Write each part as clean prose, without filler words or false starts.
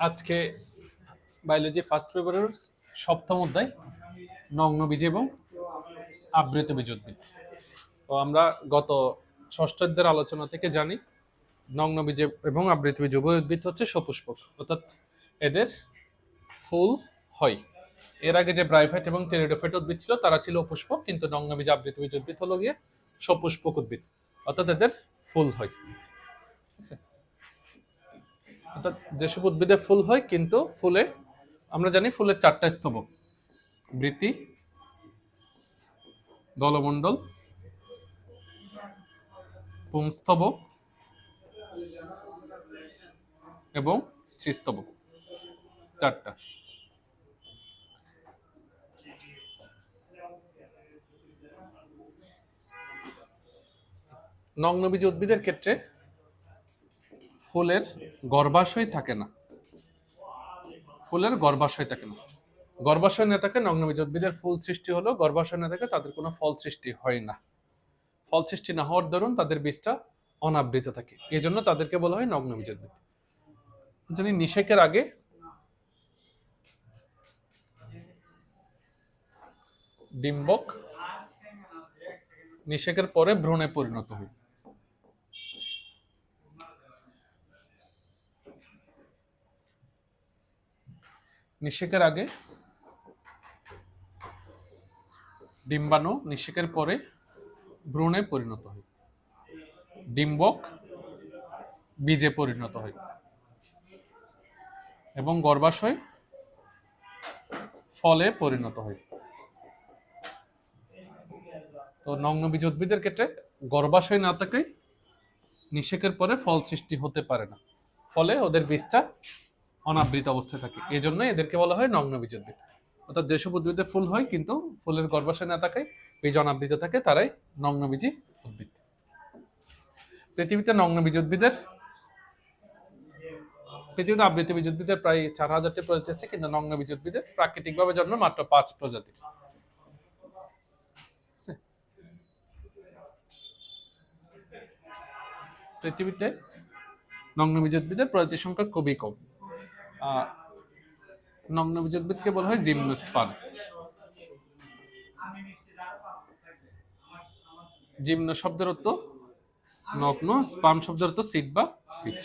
আজকে biology first পেপারের সপ্তম অধ্যায় নগ্নবীজ এবং আবৃতবীজ উদ্ভিদ। তো আমরা গত ষষ্ঠ অধ্যায়ের আলোচনা থেকে জানি নগ্নবীজ এবং আবৃতবীজ উভয় উদ্ভিদ হচ্ছে সপুষ্পক, অর্থাৎ এদের ফুল হয়। এর আগে যে ব্রাইফাইট এবং টেরিডোফাইট উদ্ভিদ ছিল তারা ছিল অপুষ্পক, কিন্তু নগ্নবীজ আবৃতবীজ উদ্ভিদ হলো গিয়ে সপুষ্পক উদ্ভিদ, অর্থাৎ এদের ফুল হয়। অর্থাৎ যেসব উদ্ভিদে ফুল হয় কিন্তু ফুলে আমরা জানি ফুলের চারটা স্তবক: বৃতি, দলমণ্ডল, পুংস্তবক এবং স্ত্রীস্তবক, চারটা। নগ্নবীজ উদ্ভিদের ক্ষেত্রে ফুলের গর্ভাশয় থাকে না, ফুলের গর্ভাশয় থাকে না। গর্ভাশয় না থাকে নগ্নবীজ উদ্ভিদের ফুল সৃষ্টি হলো, গর্ভাশয় না থাকে তাদের কোনো ফল সৃষ্টি হয় না। ফল সৃষ্টি না হওয়ার দরুন তাদের বীজটা অনাবৃত থাকে, এই জন্য তাদেরকে বলা হয় নগ্নবীজ উদ্ভিদ। জানি নিষেকের আগে ডিম্বক, নিষেকের পরে ভ্রূণে পরিণত হয়। নিষেকের আগে ডিম্বাণু, নিষেকের পরে ভ্রূণে পরিণত হয়। ডিম্বক বীজে পরিণত হয় এবং গর্ভাশয় ফলে পরিণত হয়। তো নগ্নবীজ উদ্ভিদের ক্ষেত্রে গর্ভাশয় না থাকে, নিষেকের পরে ফল সৃষ্টি হতে পারে না, ফলে ওদের বীজটা অনাবৃত অবস্থায় থাকে, এই জন্য এদেরকে বলা হয় নগ্নবীজ উদ্ভিদ। অর্থাৎ যেসব উদ্ভিদে ফুল হয় কিন্তু ফুলের গর্ভাশয় না থাকে, বীজ অনাবৃত থাকে, তারাই নগ্নবীজী উদ্ভিদ। পৃথিবীতে আবৃতবীজ উদ্ভিদের প্রায় 4000টি প্রজাতি আছে, কিন্তু নগ্নবীজ উদ্ভিদের প্রাকৃতিকভাবে জন্ম মাত্র 5 প্রজাতির। পৃথিবীতে নগ্নবীজ উদ্ভিদের প্রজাতির সংখ্যা খুবই কম। নগ্নবীজ উদ্ভিদকে বলা হয় জিমনোস্পার্ম। জিমন শব্দের অর্থ নগ্ন, স্পার্ম শব্দের অর্থ সিড বা বীজ।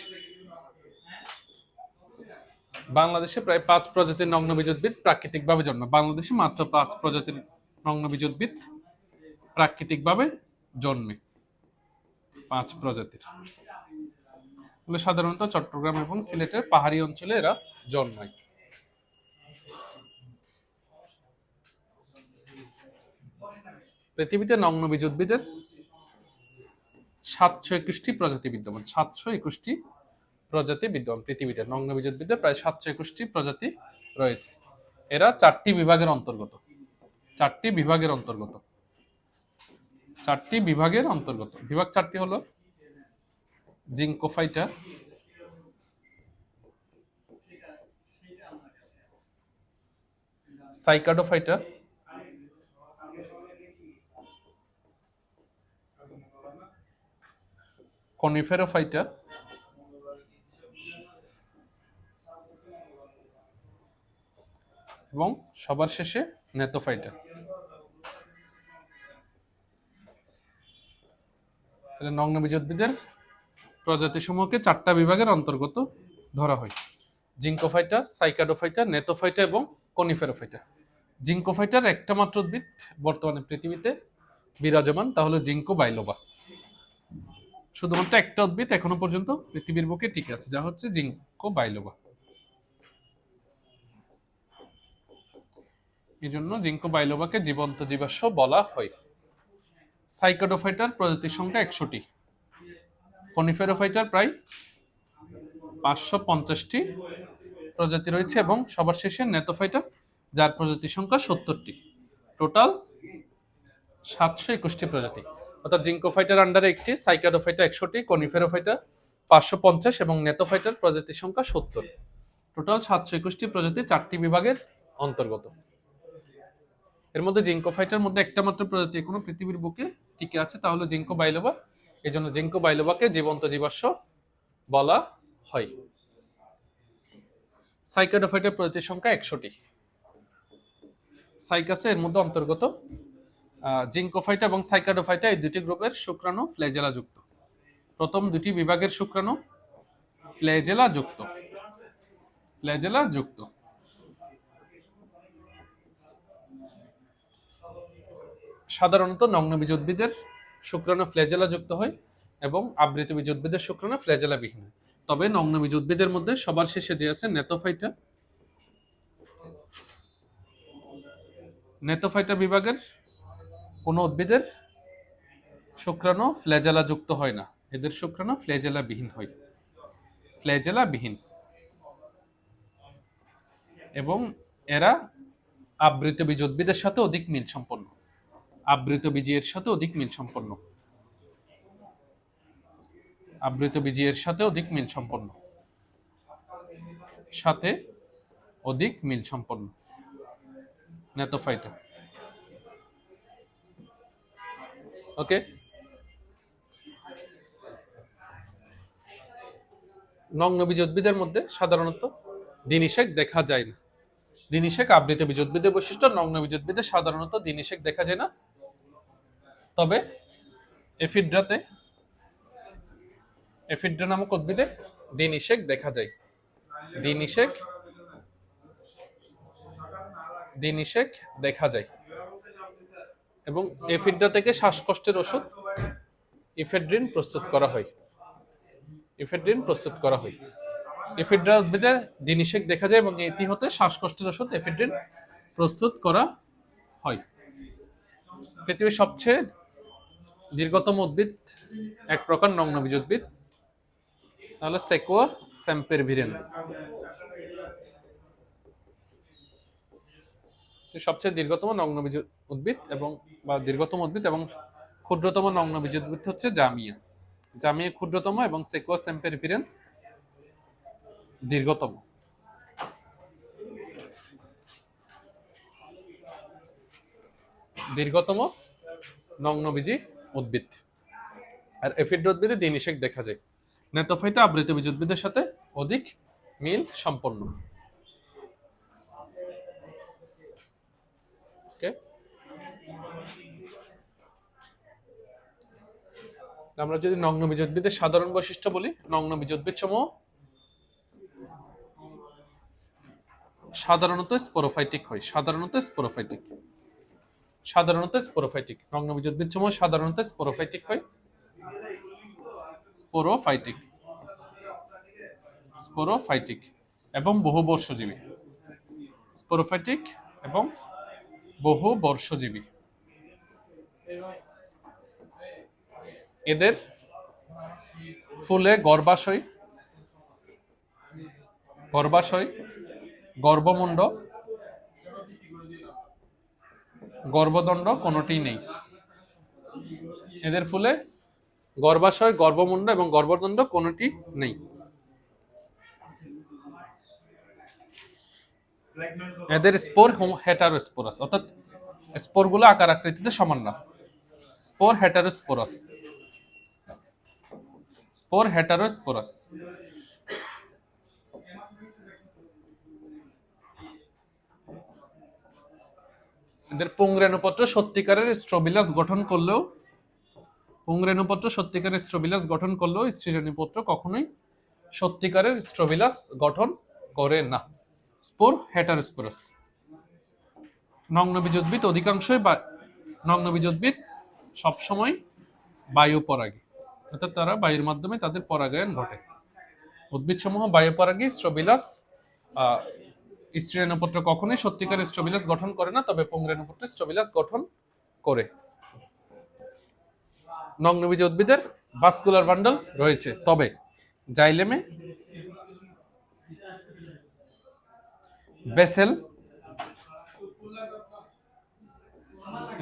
বাংলাদেশে প্রায় 5 প্রজাতির নগ্নবীজ উদ্ভিদ প্রাকৃতিকভাবে জন্ম। বাংলাদেশে মাত্র 5 প্রজাতির নগ্নবীজ উদ্ভিদ প্রাকৃতিকভাবে জন্মে, 5 প্রজাতির। সাধারণত চট্টগ্রাম এবং সিলেটের পাহাড়ি অঞ্চলে এরা জন্মায়। পৃথিবীতে নগ্নবীজ উদ্ভিদের 721টি প্রজাতি বিদ্যমান। 721টি প্রজাতি বিদ্যমান পৃথিবীতে। নগ্নবীজ উদ্ভিদের প্রায় 721টি প্রজাতি রয়েছে। এরা 4টি বিভাগের অন্তর্গত। 4টি বিভাগের অন্তর্গত। 4টি বিভাগের অন্তর্গত। বিভাগ 4টি হলো জিঙ্কোফাইটা, সাইকাডোফাইটা, কনিফেরোফাইটা এবং সবার শেষে নেথোফাইটা। নগ্নবীজ উদ্ভিদের প্রজাতি সমূহকে 4টা বিভাগের অন্তর্গত ধরা হয়: জিঙ্কোফাইটা, সাইকাডোফাইটা, নেথোফাইটা এবং কনিফেরোফাইটা। জিঙ্কোফাইটার একটা মাত্র উদ্ভিদ বর্তমানে পৃথিবীতে বিরাজমান, তা হলো জিঙ্কো বাইলোবা। শুধুমাত্র একটা উদ্ভিদ এখনো পর্যন্ত পৃথিবীর বুকে টিকে আছে, যা হচ্ছে জিঙ্কো বাইলোবা। এই জন্য জিঙ্কো বাইলোবাকে জীবন্ত জীবাশ্ম বলা হয়। সাইকাডোফাইটার প্রজাতির সংখ্যা 100টি। কনিফেরোফাইটার প্রায় 550টি প্রজাতি রয়েছে এবং সবার শেষে নেথোফাইটা, যার প্রজাতির সংখ্যা 70টি। টোটাল 721টি প্রজাতি। অর্থাৎ জিঙ্কোফাইটার আন্ডারে 1টি, সাইকাডোফাইটা 100টি, কনিফেরোফাইটা 550 এবং নেথোফাইটার প্রজাতির সংখ্যা 70। টোটাল 721টি প্রজাতি 4টি বিভাগের অন্তর্গত। এর মধ্যে জিঙ্কোফাইটার মধ্যে একটা মাত্র প্রজাতি এখনো পৃথিবীর বুকে টিকে আছে, তা হলো জিঙ্কো বাইলোবা। এই জন্য জিঙ্কো বাইলোবাকে জীবন্ত জীবাশ্ম বলা হয়। সাইকাডোফাইটার প্রজাতির সংখ্যা 100টি। সাইকাসে এর মধ্যে অন্তর্গত। জিঙ্কোফাইটা এবং সাইকাডোফাইটা এই দুটি গ্রুপের শুক্রাণু ফ্ল্যাজেলা যুক্ত। প্রথম দুটি বিভাগের শুক্রাণু ফ্ল্যাজেলা যুক্ত। ফ্ল্যাজেলা যুক্ত। সাধারণত নগ্নবীজ উদ্ভিদের শুক্রাণু ফ্ল্যাজেলা যুক্ত হয় এবং আবৃতবীজ উদ্ভিদের শুক্রাণু ফ্ল্যাজেলা বিহীন হয়। তবে নগ্নবীজ উদ্ভিদের মধ্যে সবার শেষে যে আছে নেথোফাইটা, নেথোফাইটা বিভাগের কোনো উদ্ভিদের শুক্রাণু ফ্ল্যাজেলা যুক্ত হয় না, এদের শুক্রাণু ফ্ল্যাজেলা বিহীন হয়, ফ্ল্যাজেলা বিহীন, এবং এরা আবৃতবীজ উদ্ভিদের সাথে অধিক মিল সম্পন্ন। আবৃতবীজের সাথে অধিক মিল সম্পন্ন। আবৃতবীজের সাথে অধিক মিল সম্পন্ন। সাথে অধিক মিল সম্পন্ন নেথোফাইটা। ওকে, নগ্নবীজ উদ্ভিদের মধ্যে সাধারণত দিনিশেক দেখা যায় না। দিনিশেক আবৃতবীজ উদ্ভিদের বৈশিষ্ট্য, নগ্নবীজ উদ্ভিদে সাধারণত দিনিশেক দেখা যায় না। তবে এফিড্রা নামক উদ্ভিদে দিনিশেক দেখা যায়। দিনিশেক দেখা যায় এবং এফিড্রা থেকে শ্বাসকষ্টের ওষুধ ইফেড্রিন প্রস্তুত করা হয়। এফিড্রা উদ্ভিদে দিনিশেক দেখা যায় এবং এটি হতে শ্বাসকষ্টের ওষুধ এফিড্রিন প্রস্তুত করা হয়। পৃথিবীর সবচেয়ে দীর্ঘতম উদ্ভিদ এক প্রকার নগ্নবীজ উদ্ভিদ, তাহলে সেকোয়া সেম্পেরভিরেন্স। সবচেয়ে দীর্ঘতম নগ্নবীজ উদ্ভিদ এবং ক্ষুদ্রতম নগ্নবীজ উদ্ভিদ হচ্ছে জামিয়া। জামিয়া ক্ষুদ্রতম এবং সেকোয়া সেম্পেরভিরেন্স দীর্ঘতম। নগ্নবীজী উদ্ভিদ। আর এফিড্রা উদ্ভিদে দিনিশেক দেখা যায়। নেথোফাইটা আবৃতবীজ উদ্ভিদের সাথে অধিক মিল সম্পন্ন। আমরা যদি নগ্নবীজ উদ্ভিদের সাধারণ বৈশিষ্ট্য বলি, নগ্নবীজ উদ্ভিদ সমূহ সাধারণত স্পোরোফাইটিক হয়। নগ্নবীজ উদ্ভিদ সমূহ সাধারণত স্পোরোফাইটিক হয়। স্পোরোফাইটিক এবং বহুবর্ষজীবী। এদের ফুলে গর্ভাশয়, গর্ভমুণ্ড, গর্ভদণ্ড কোনটি নেই। এদের ফুলে গর্ভাশয়, গর্ভমুণ্ড এবং গর্ভদণ্ড কোনটি নেই। এদের স্পোর হেটারোস্পোরাস, অর্থাৎ স্পোরগুলো আকার আকৃতিতে সমান না। স্পোর হেটারোস্পোরাস। এদের পুংরেণুপত্র সত্যিকারের স্ট্রোবিলাস গঠন করলেও স্ত্রীরেণুপত্র কখনোই সত্যিকারের স্ট্রোবিলাস গঠন করে না। স্পোর হেটারোস্পোরাস। নগ্নবীজ উদ্ভিদ সবসময় বায়ু পরাগী, অর্থাৎ তারা বায়ুর মাধ্যমে তাদের পরাগায়ন ঘটে। উদ্ভিদ সমূহ বায়ু পরাগী, স্ট্রোবিলাস স্ত্রীরেণুপত্র কখনোই সত্যিকারের স্ট্রোবিলাস গঠন করে না, তবে পুংরেণুপত্র স্ট্রোবিলাস গঠন করে। নগ্নবীজ উদ্ভিদের ভাস্কুলার বান্ডল রয়েছে, তবে জাইলেমে, বেসেল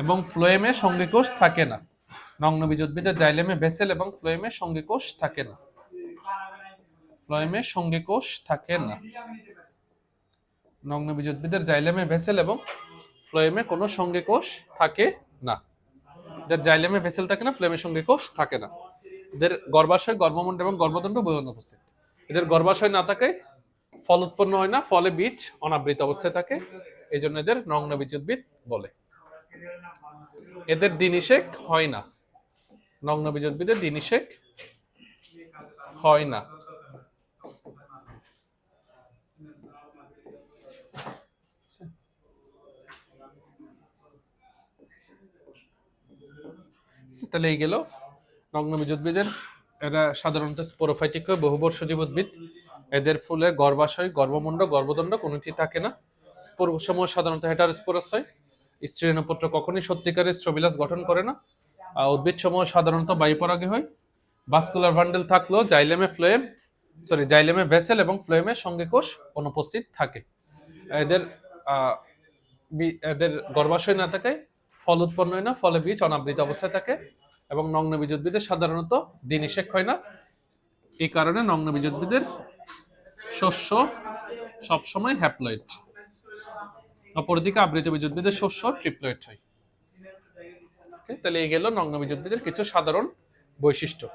এবং ফ্লোয়েমে সঙ্গীকোষ থাকে না। নগ্নবীজ উদ্ভিদের জাইলেমে, বেসেল এবং ফ্লোয়েমে সঙ্গীকোষ থাকে না। নগ্নবীজ উদ্ভিদের জাইলেমে, বেসেল এবং ফ্লোয়েমে কোনো সঙ্গীকোষ থাকে না। এদের জাইলেমে ভেসেল থাকে না, ফ্লোয়েমে সঙ্গীকোষ থাকে না। এদের গর্ভাশয়, গর্ভমুণ্ড এবং গর্ভদণ্ড উভয় অনুপস্থিত। এদের গর্ভাশয় না থাকায় ফল উৎপন্ন হয় না, ফলে বীজ অনাবৃত অবস্থায় থাকে, এই জন্য এদের নগ্নবীজ উদ্ভিদ বলে। এদের দিনিশেক হয় না, নগ্নবীজ উদ্ভিদের দিনিশেক হয় না। তাহলে এই গেল নগ্নবীজ উদ্ভিদের। এরা সাধারণত স্পোরোফাইটিক বহুবর্ষজীব উদ্ভিদ। এদের ফুলের গর্ভাশয়, গর্ভমুণ্ড, গর্ভদণ্ড কোনোটি থাকে না। স্পোরসমূহ সাধারণত হেটারোস্পোরাস হয়। স্ত্রী নপুত্র কখনই সত্যিকারের স্ট্রোবিলাস গঠন করে না। উদ্ভিদ সমূহ সাধারণত বায়ুপরাগী হয়। ভাস্কুলার বান্ডেল থাকলেও জাইলেমে ভেসেল এবং ফ্লোয়েমে সঙ্গে কোষ অনুপস্থিত থাকে। এদের এদের গর্ভাশয় না থাকায় ফল উৎপন্ন হয় না, ফলে বীজ অনাবৃত অবস্থায় থাকে এবং নগ্নবীজ উদ্ভিদের সাধারণত দিনিশেক হয় না। এই কারণে নগ্নবীজ উদ্ভিদের শস্য সবসময় হ্যাপ্লয়েড। অপরদিকে আবৃত বীজ উদ্ভিদের শস্য ট্রিপ্লয়েড হয়। তাহলে এই গেল নগ্নবীজ উদ্ভিদের কিছু সাধারণ বৈশিষ্ট্য।